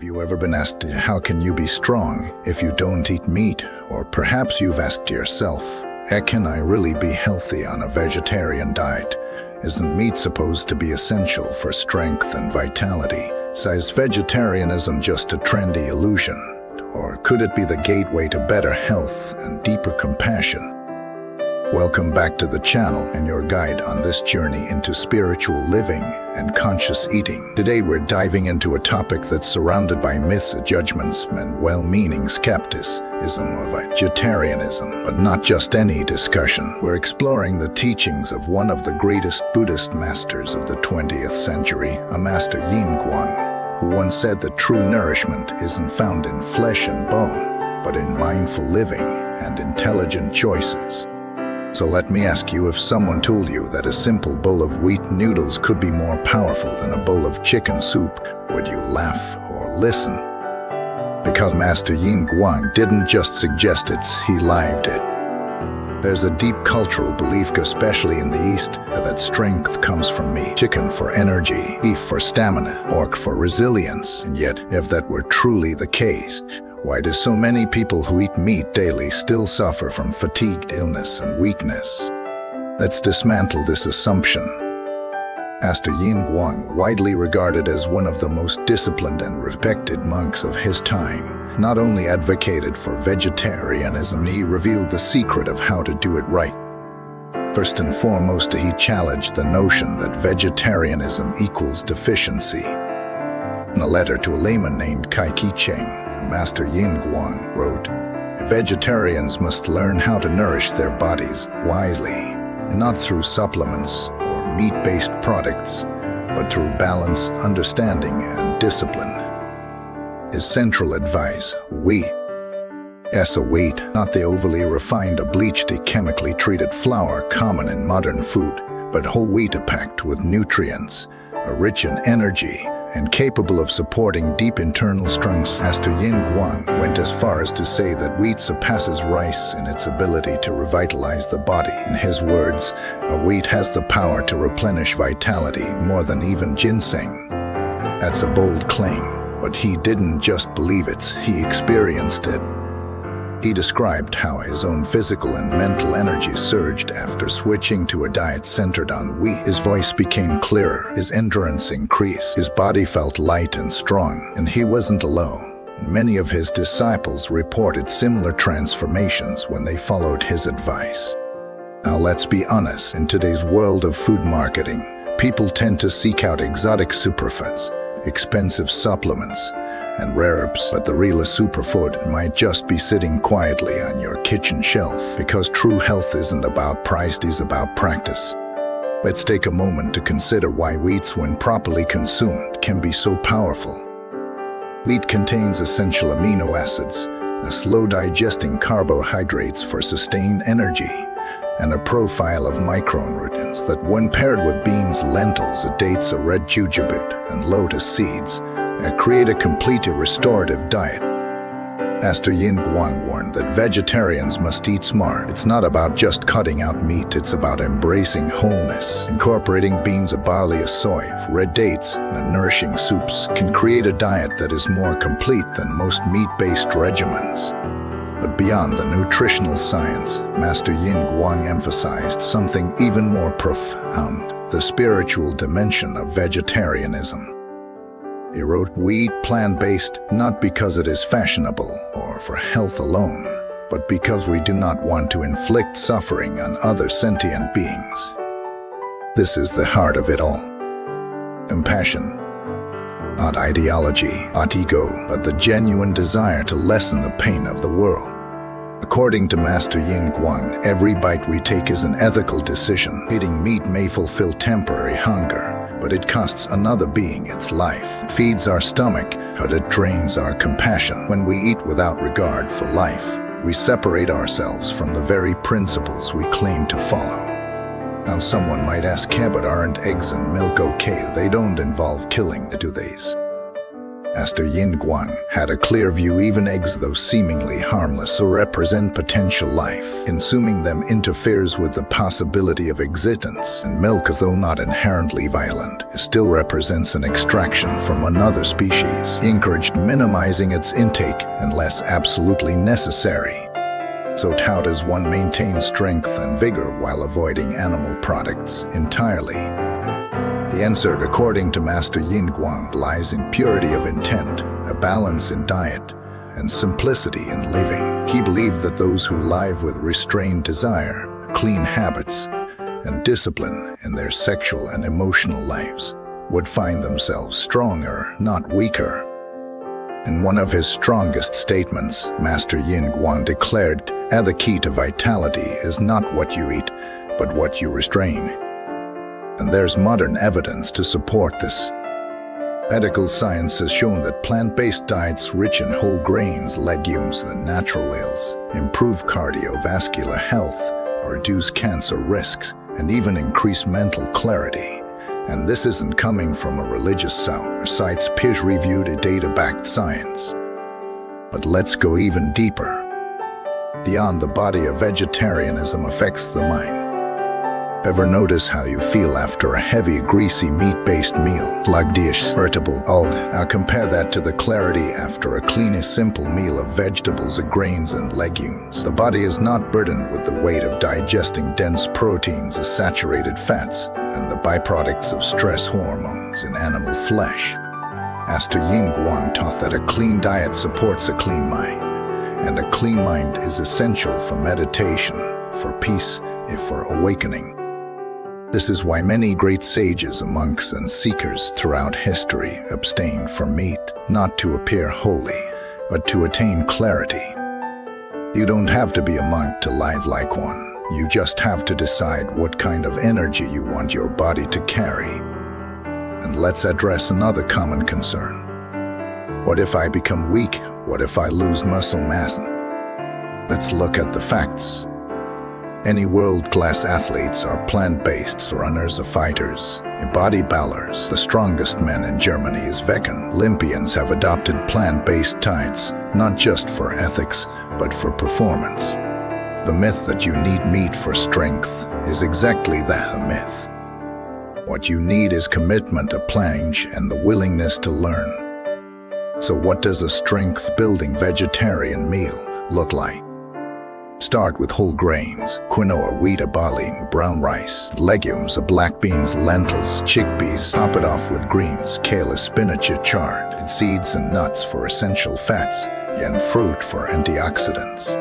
Have you ever been asked, how can you be strong if you don't eat meat? Or perhaps you've asked yourself, can I really be healthy on a vegetarian diet? Isn't meat supposed to be essential for strength and vitality? So is vegetarianism just a trendy illusion? Or could it be the gateway to better health and deeper compassion? Welcome back to the channel and your guide on this journey into spiritual living and conscious eating. Today we're diving into a topic that's surrounded by myths, judgments, and well-meaning skepticism of vegetarianism. But not just any discussion. We're exploring the teachings of one of the greatest Buddhist masters of the 20th century, a Master Yin Guang, who once said that true nourishment isn't found in flesh and bone, but in mindful living and intelligent choices. So let me ask you, if someone told you that a simple bowl of wheat noodles could be more powerful than a bowl of chicken soup, would you laugh or listen? Because Master Yin Guang didn't just suggest it, he lived it. There's a deep cultural belief, especially in the East, that strength comes from meat, chicken for energy, beef for stamina, pork for resilience. And yet, if that were truly the case, why do so many people who eat meat daily still suffer from fatigue, illness, and weakness? Let's dismantle this assumption. Master Yin Guang, widely regarded as one of the most disciplined and respected monks of his time, not only advocated for vegetarianism, he revealed the secret of how to do it right. First and foremost, he challenged the notion that vegetarianism equals deficiency. In a letter to a layman named Kai Cheng, Master Yin Guang wrote, "Vegetarians must learn how to nourish their bodies wisely, not through supplements or meat-based products, but through balance, understanding, and discipline." His central advice, wheat. Yes, a wheat, not the overly refined, bleached, chemically treated flour common in modern food, but whole wheat packed with nutrients, rich in energy, and capable of supporting deep internal strengths. Master Yin Guang went as far as to say that wheat surpasses rice in its ability to revitalize the body. In his words, wheat has the power to replenish vitality more than even ginseng. That's a bold claim, but he didn't just believe it, he experienced it. He described how his own physical and mental energy surged after switching to a diet centered on wheat. His voice became clearer, his endurance increased, his body felt light and strong, and he wasn't alone. Many of his disciples reported similar transformations when they followed his advice. Now let's be honest, in today's world of food marketing, people tend to seek out exotic superfoods, expensive supplements, and rare herbs, but the real superfood might just be sitting quietly on your kitchen shelf, because true health isn't about price, it's about practice. Let's take a moment to consider why wheat, when properly consumed, can be so powerful. Wheat contains essential amino acids, slow-digesting carbohydrates for sustained energy, and a profile of micronutrients that, when paired with beans, lentils, dates, red jujube, and lotus seeds, create a complete restorative diet. Master Yin Guang warned that vegetarians must eat smart. It's not about just cutting out meat, it's about embracing wholeness. Incorporating beans, barley, soy, red dates, and nourishing soups can create a diet that is more complete than most meat-based regimens. But beyond the nutritional science, Master Yin Guang emphasized something even more profound, the spiritual dimension of vegetarianism. He wrote, "We eat plant-based not because it is fashionable or for health alone, but because we do not want to inflict suffering on other sentient beings." This is the heart of it all. Compassion. Not ideology, not ego, but the genuine desire to lessen the pain of the world. According to Master Yin Guang, every bite we take is an ethical decision. Eating meat may fulfill temporary hunger, but it costs another being its life. It feeds our stomach, but it drains our compassion. When we eat without regard for life, we separate ourselves from the very principles we claim to follow. Now someone might ask, but aren't eggs and milk okay? They don't involve killing, do they? Master Yin Guang had a clear view. Even eggs, though seemingly harmless or represent potential life, consuming them interferes with the possibility of existence, and milk, though not inherently violent, still represents an extraction from another species, encouraged minimizing its intake unless absolutely necessary. So how does one maintain strength and vigor while avoiding animal products entirely? The answer, according to Master Yin Guang, lies in purity of intent, a balance in diet, and simplicity in living. He believed that those who live with restrained desire, clean habits, and discipline in their sexual and emotional lives would find themselves stronger, not weaker. In one of his strongest statements, Master Yin Guang declared, "The key to vitality is not what you eat, but what you restrain." And there's modern evidence to support this. Medical science has shown that plant-based diets rich in whole grains, legumes, and natural oils improve cardiovascular health, reduce cancer risks, and even increase mental clarity. And this isn't coming from a religious source, cites peer-reviewed data-backed science. But let's go even deeper. Beyond the body, vegetarianism affects the mind. Ever notice how you feel after a heavy, greasy, meat-based meal? Sluggish, irritable, Now compare that to the clarity after a clean, simple meal of vegetables, grains, and legumes. The body is not burdened with the weight of digesting dense proteins, saturated fats, and the byproducts of stress hormones in animal flesh. Master Yin Guang taught that a clean diet supports a clean mind, and a clean mind is essential for meditation, for peace, for awakening. This is why many great sages, monks, and seekers throughout history abstained from meat, not to appear holy, but to attain clarity. You don't have to be a monk to live like one. You just have to decide what kind of energy you want your body to carry. And let's address another common concern. What if I become weak? What if I lose muscle mass? Let's look at the facts. Any world-class athletes are plant-based runners or fighters, bodybuilders. The strongest men in Germany is vegan. Olympians have adopted plant-based diets, not just for ethics, but for performance. The myth that you need meat for strength is exactly that, a myth. What you need is commitment, a plunge, and the willingness to learn. So what does a strength-building vegetarian meal look like? Start with whole grains, quinoa, wheat, barley, brown rice, legumes, black beans, lentils, chickpeas. Top it off with greens, kale, spinach, chard, seeds and nuts for essential fats, and fruit for antioxidants.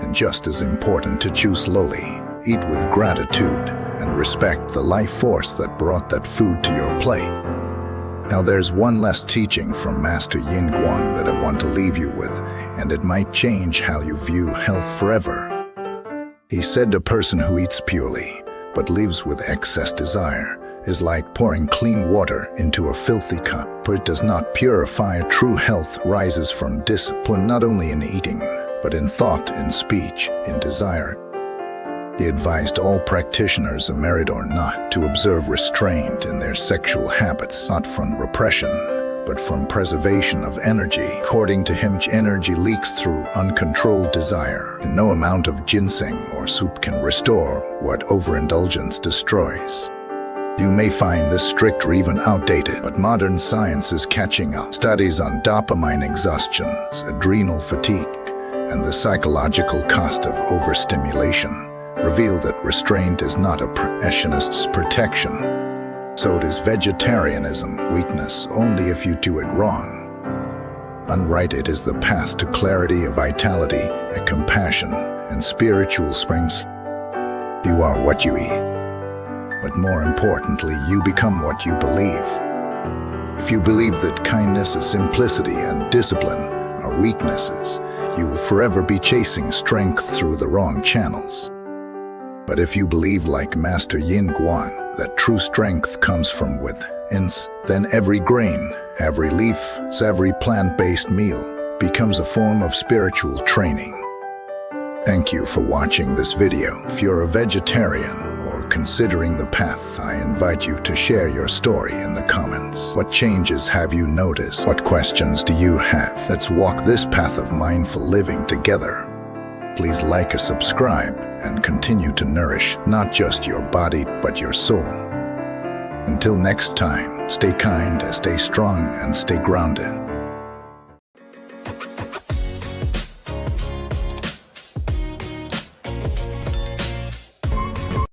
And just as important, to chew slowly, eat with gratitude, and respect the life force that brought that food to your plate. Now there's one last teaching from Master Yin Guang that I want to leave you with, and it might change how you view health forever. He said, a person who eats purely, but lives with excess desire, is like pouring clean water into a filthy cup, but it does not purify. True health rises from discipline, not only in eating, but in thought, in speech, in desire. He advised all practitioners, married or not, to observe restraint in their sexual habits, not from repression, but from preservation of energy. According to him, energy leaks through uncontrolled desire, and no amount of ginseng or soup can restore what overindulgence destroys. You may find this strict or even outdated, but modern science is catching up. Studies on dopamine exhaustion, adrenal fatigue, and the psychological cost of overstimulation reveal that restraint is not a perfectionist's protection. So it is vegetarianism, weakness only if you do it wrong. Unright, it is the path to clarity, of vitality, a compassion, and spiritual springs. You are what you eat. But more importantly, you become what you believe. If you believe that kindness, simplicity, and discipline are weaknesses, you will forever be chasing strength through the wrong channels. But if you believe, like Master Yin Guang, that true strength comes from within, then every grain, every leaf, every plant-based meal becomes a form of spiritual training. Thank you for watching this video. If you're a vegetarian or considering the path, I invite you to share your story in the comments. What changes have you noticed? What questions do you have? Let's walk this path of mindful living together. Please like and subscribe and continue to nourish not just your body but your soul. Until next time, stay kind, stay strong, and stay grounded.